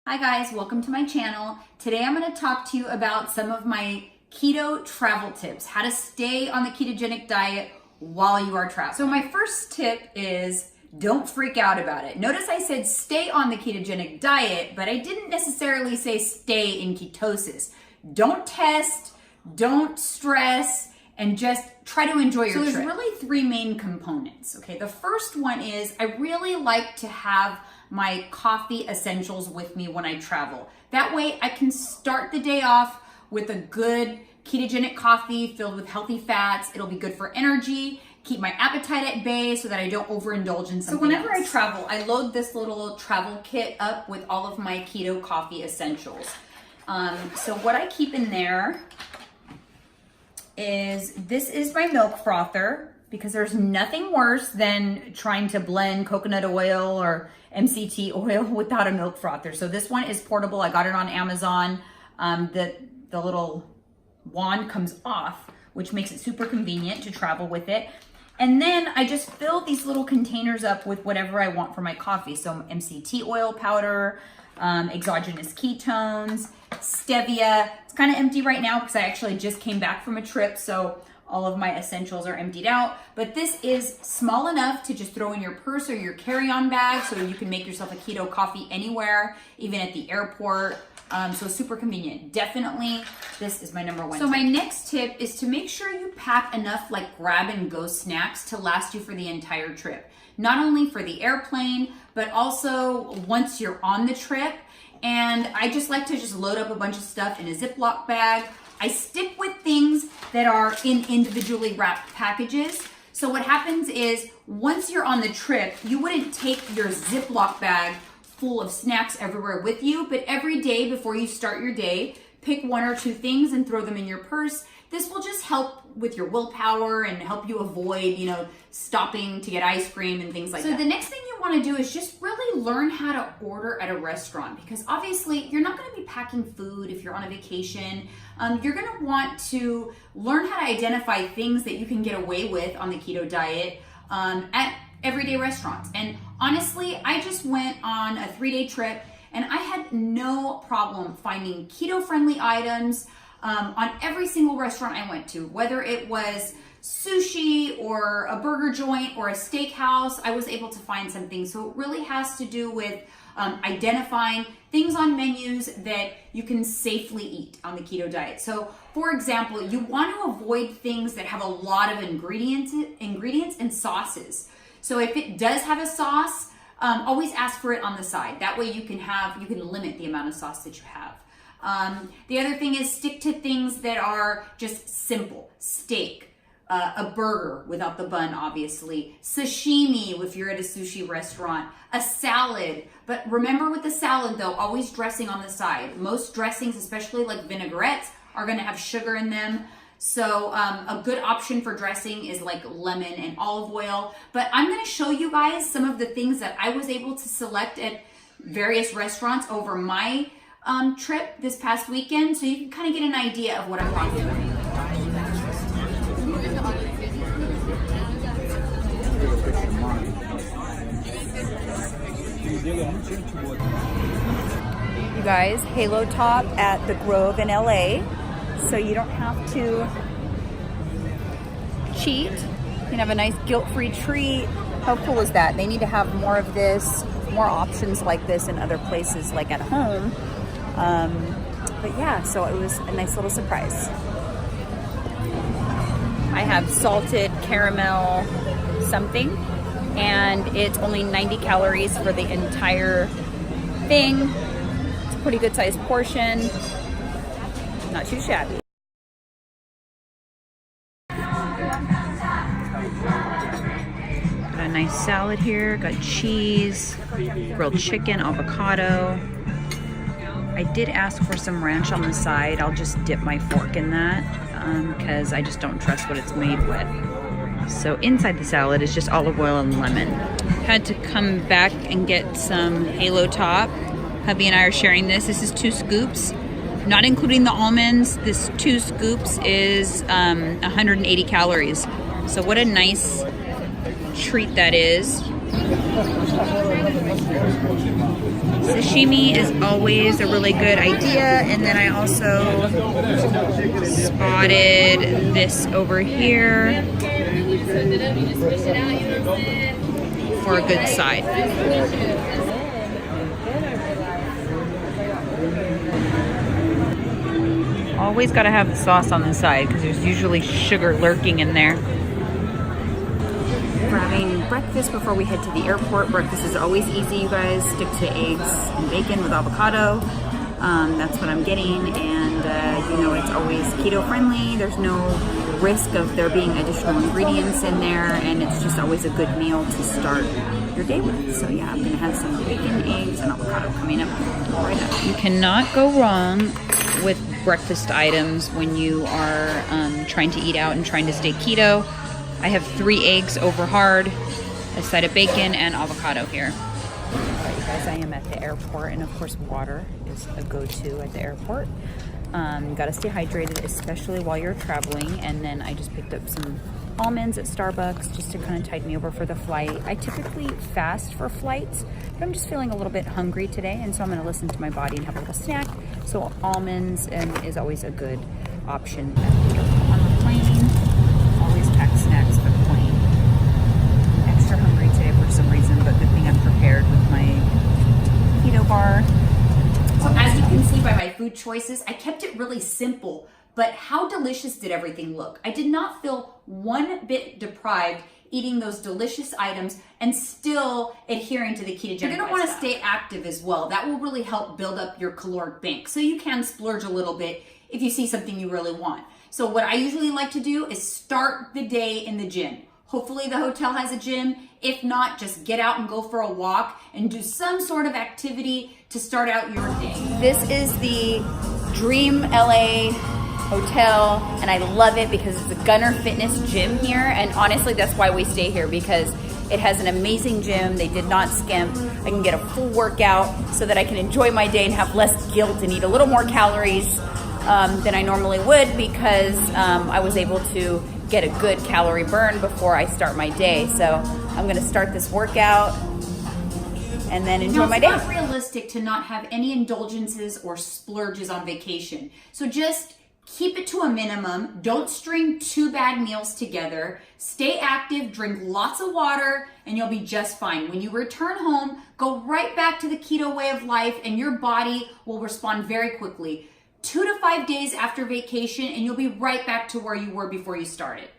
Hi guys, welcome to my channel. Today I'm going to talk to you about some of my keto travel tips, how to stay on the ketogenic diet while you are traveling. So my first tip is don't freak out about it. Notice I said stay on the ketogenic diet, but I didn't necessarily say stay in ketosis. Don't test, don't stress, and just try to enjoy your trip. So there's really three main components, okay? The first one is I really like to have my coffee essentials with me when I travel. That way I can start the day off with a good ketogenic coffee filled with healthy fats. It'll be good for energy, keep my appetite at bay so that I don't overindulge in something. So whenever I travel, I load this little travel kit up with all of my keto coffee essentials. So what I keep in there is, this is my milk frother, because there's nothing worse than trying to blend coconut oil or MCT oil without a milk frother. So this one is portable. I got it on Amazon. The little wand comes off, which makes it super convenient to travel with it. And then I just fill these little containers up with whatever I want for my coffee. So MCT oil powder, exogenous ketones, stevia. It's kind of empty right now because I actually just came back from a trip, so all of my essentials are emptied out. But this is small enough to just throw in your purse or your carry-on bag, so you can make yourself a keto coffee anywhere, even at the airport. So super convenient. Definitely, this is my number one. So my next tip is to make sure you pack enough like grab and go snacks to last you for the entire trip. Not only for the airplane, but also once you're on the trip. And I just like to just load up a bunch of stuff in a Ziploc bag. I stick with things that are in individually wrapped packages. So what happens is once you're on the trip, you wouldn't take your Ziploc bag full of snacks everywhere with you, but every day before you start your day, pick one or two things and throw them in your purse. This will just help with your willpower and help you avoid, stopping to get ice cream and things like that. So the next thing you want to do is just really learn how to order at a restaurant, because obviously you're not going to be packing food if you're on a vacation. You're going to want to learn how to identify things that you can get away with on the keto diet at everyday restaurants. And honestly, I just went on a 3-day trip and I had no problem finding keto-friendly items on every single restaurant I went to, whether it was sushi or a burger joint or a steakhouse. I was able to find something. So it really has to do with identifying things on menus that you can safely eat on the keto diet. So for example, you want to avoid things that have a lot of ingredients and sauces. So if it does have a sauce, always ask for it on the side. That way you can limit the amount of sauce that you have. The other thing is stick to things that are just simple. Steak, a burger without the bun, obviously, sashimi if you're at a sushi restaurant, a salad. But remember with the salad though, always dressing on the side. Most dressings, especially like vinaigrettes, are gonna have sugar in them. So a good option for dressing is like lemon and olive oil. But I'm gonna show you guys some of the things that I was able to select at various restaurants over my trip this past weekend, so you can kind of get an idea of what I'm talking about. You guys, Halo Top at the Grove in LA, so you don't have to cheat. You can have a nice guilt-free treat. How cool is that? They need to have more of this, more options like this in other places, like at home. But yeah, so it was a nice little surprise. I have salted caramel something, and it's only 90 calories for the entire thing. It's a pretty good sized portion. Not too shabby. Got a nice salad here, got cheese, grilled chicken, avocado. I did ask for some ranch on the side. I'll just dip my fork in that because I just don't trust what it's made with. So inside the salad is just olive oil and lemon. Had to come back and get some Halo Top. Hubby and I are sharing this. This is 2 scoops, not including the almonds. This 2 scoops is 180 calories. So what a nice treat that is. Sashimi is always a really good idea. And then I also spotted this over here for a good side. Always got to have the sauce on the side because there's usually sugar lurking in there. Grabbing breakfast before we head to the airport. Breakfast is always easy, you guys. Stick to eggs and bacon with avocado. That's what I'm getting, and you know, it's always keto friendly. There's no risk of there being additional ingredients in there, and it's just always a good meal to start your day with. So yeah, I'm gonna have some bacon, eggs, and avocado coming up right up. You cannot go wrong with breakfast items when you are trying to eat out and trying to stay keto. I have 3 eggs over hard, a side of bacon, and avocado here. All right, you guys, I am at the airport, and of course water is a go-to at the airport. Gotta stay hydrated, especially while you're traveling. And then I just picked up some almonds at Starbucks just to kind of tide me over for the flight. I typically fast for flights, but I'm just feeling a little bit hungry today, and so I'm gonna listen to my body and have a little snack. So almonds is always a good option on the plane. Always pack snacks for the plane. I'm extra hungry today for some reason, but good thing I'm prepared with my keto bar. So as you can see by my food choices, I kept it really simple, but how delicious did everything look? I did not feel one bit deprived eating those delicious items and still adhering to the ketogenic lifestyle. You're gonna wanna stay active as well. That will really help build up your caloric bank. So you can splurge a little bit if you see something you really want. So what I usually like to do is start the day in the gym. Hopefully the hotel has a gym. If not, just get out and go for a walk and do some sort of activity to start out your day. This is the Dream LA Hotel, and I love it because it's a Gunner Fitness gym here, and honestly that's why we stay here, because it has an amazing gym. They did not skimp. I can get a full workout so that I can enjoy my day and have less guilt and eat a little more calories than I normally would, because I was able to get a good calorie burn before I start my day. So I'm gonna start this workout and then enjoy my day. It's not realistic to not have any indulgences or splurges on vacation. So just keep it to a minimum. Don't string 2 bad meals together. Stay active, drink lots of water, and you'll be just fine. When you return home, go right back to the keto way of life, and your body will respond very quickly. 2 to 5 days after vacation, and you'll be right back to where you were before you started.